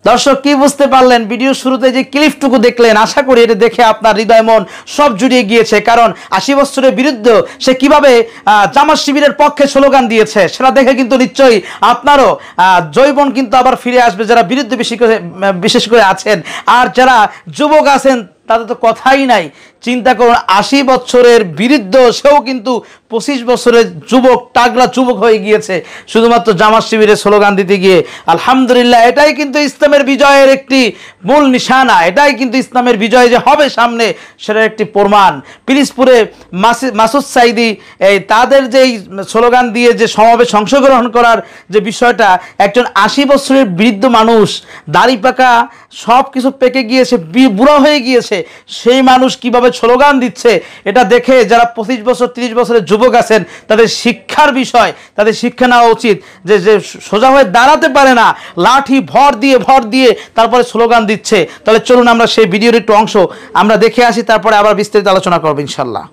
দর্শক কি বুঝতে পারলেন ভিডিও শুরুতে যে ক্লিপটুকু দেখলেন, আশা করি এটা দেখে আপনার হৃদয় মন সব জুড়িয়ে গিয়েছে। কারণ 80 বছরের বিরুদ্ধে সে কিভাবে জামাত শিবিরের পক্ষে স্লোগান দিয়েছে সেটা দেখে কিন্তু নিশ্চয়ই আপনারও জৈবন কিন্তু আবার ফিরে আসবে, যারা বিরুদ্ধে বিশেষ করে আছেন। আর যারা যুবক আছেন তাদের তো কথাই নাই। চিন্তা করুন, 80 বছরের বৃদ্ধ সেও কিন্তু 25 বছরের যুবক, টাগলা যুবক হয়ে গিয়েছে শুধুমাত্র জামাত শিবিরের স্লোগান দিতে গিয়ে। আলহামদুলিল্লাহ, এটাই কিন্তু ইসলামের বিজয়ের একটি মূল নিশানা। এটাই কিন্তু ইসলামের বিজয় যে হবে সামনে সেটার একটি প্রমাণ। পিরিজপুরে মাসুদ সাইদি তাদের যেই স্লোগান দিয়ে যে সমাবেশ অংশগ্রহণ করার যে বিষয়টা, একজন 80 বছরের বৃদ্ধ মানুষ, দাড়ি পাকা সব কিছু পেকে গিয়েছে, বুড়া হয়ে গিয়েছে, সেই মানুষ কিভাবে স্লোগান দিচ্ছে এটা দেখে যারা 25 বছর 30 বছরের যুবক আছেন তাদের শিক্ষার বিষয়, তাদের শিক্ষা নেওয়া উচিত যে সোজা হয়ে দাঁড়াতে পারে না, লাঠি ভর দিয়ে তারপরে স্লোগান দিচ্ছে। তাহলে চলুন আমরা সেই ভিডিওর একটু অংশ আমরা দেখে আসি, তারপরে আবার বিস্তারিত আলোচনা করবো ইনশাল্লাহ।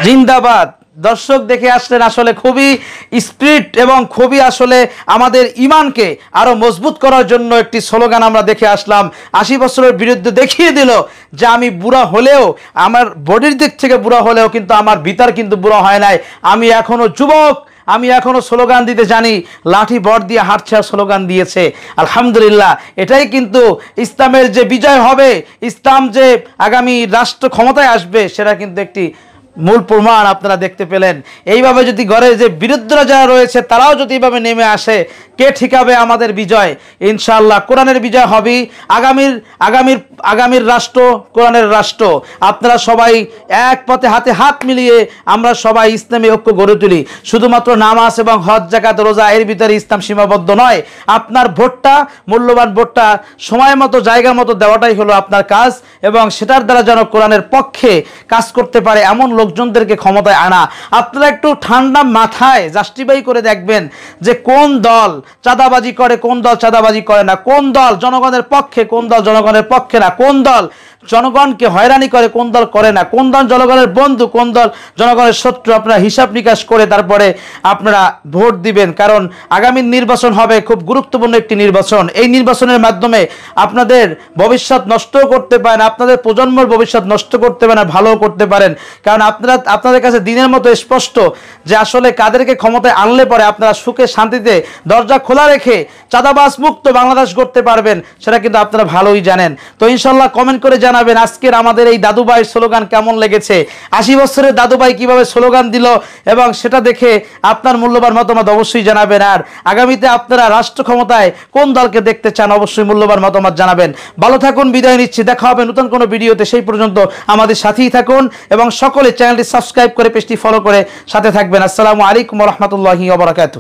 জিন্দাবাদ। দর্শক দেখে আসলেন আসলে খুবই স্পিরিট এবং খুবই আসলে আমাদের ইমানকে আরো মজবুত করার জন্য একটি স্লোগান আমরা দেখে আসলাম। 80 বছরের বিরুদ্ধে দেখিয়ে দিল যে আমি বুড়া হলেও, আমার বডির দিক থেকে বুড়া হলেও কিন্তু আমার ভিতর কিন্তু বুড়া হয় নাই, আমি এখনো যুবক, আমি এখনো স্লোগান দিতে জানি। লাঠি বর দিয়ে হাঁটছে আর স্লোগান দিয়েছে। আলহামদুলিল্লাহ, এটাই কিন্তু ইসলামের যে বিজয় হবে, ইসলাম যে আগামী রাষ্ট্র ক্ষমতায় আসবে সেটা কিন্তু একটি মূল প্রমাণ আপনারা দেখতে পেলেন। এইভাবে যদি ঘরে যে বিরুদ্ধরা যারা রয়েছে তারাও যদি এইভাবে নেমে আসে, কে ঠিকাবে আমাদের বিজয়? ইনশাআল্লাহ কোরআনের বিজয় হবে। আগামীর রাষ্ট্র কোরআনের রাষ্ট্র। আপনারা সবাই এক পথে হাতে হাত মিলিয়ে আমরা সবাই ইসলামী ঐক্য গড়ে তুলি। শুধুমাত্র নামাজ এবং হজ, যাকাত, রোজা এর ভিতরে ইসলাম সীমাবদ্ধ নয়। আপনার ভোটটা, মূল্যবান ভোটটা সময় মতো জায়গা মতো দেওয়াটাই হলো আপনার কাজ, এবং সেটার দ্বারা যেন কোরআনের পক্ষে কাজ করতে পারে এমন লোকজনদেরকে ক্ষমতায় আনা। আপনারা একটু ঠান্ডা মাথায় জাস্টিফাই করে দেখবেন যে কোন দল চাঁদাবাজি করে, কোন দল চাঁদাবাজি করে না, কোন দল জনগণের পক্ষে, কোন দল জনগণের পক্ষে না, কোন দল জনগণকে হয়রানি করে, কোন দল করে না, কোন দল জনগণের বন্ধু, কোন দল জনগণের শত্রু। আপনারা হিসাব নিকাশ করে তারপরে আপনারা ভোট দিবেন। কারণ আগামী নির্বাচন হবে খুব গুরুত্বপূর্ণ একটি নির্বাচন। এই নির্বাচনের মাধ্যমে আপনাদের ভবিষ্যৎ নষ্ট করতে পারেন, আপনাদের প্রজন্মের ভবিষ্যৎ নষ্ট করতে পারেন, ভালো করতে পারেন। কারণ আপনাদের কাছে দিনের মতো স্পষ্ট যে আসলে কাদেরকে ক্ষমতায় আনলে পরে আপনারা সুখে শান্তিতে দরজা খোলা রেখে চাঁদাবাজ মুক্ত বাংলাদেশ করতে পারবেন, সেটা কিন্তু আপনারা ভালোই জানেন। তো ইনশাল্লাহ কমেন্ট করে জানাবেন আজকের আমাদের এই দাদুভাইয়ের স্লোগান কেমন লেগেছে। 80 বছরের দাদুভাই কিভাবে স্লোগান দিল, এবং সেটা দেখে আপনার মূল্যবান মতামত অবশ্যই জানাবেন। আর আগামীতে আপনারা রাষ্ট্র ক্ষমতায় কোন দলকে দেখতে চান অবশ্যই মূল্যবান মতামত জানাবেন। ভালো থাকুন, বিদায় নিচ্ছি। দেখা হবে নতুন কোনো ভিডিওতে। সেই পর্যন্ত আমাদের সাথেই থাকুন এবং সকলে চ্যানেলটি সাবস্ক্রাইব করে পেজটি ফলো করে সাথে থাকবেন। আসসালামু আলাইকুম ওয়া রাহমাতুল্লাহি ওয়া বারাকাতুহু।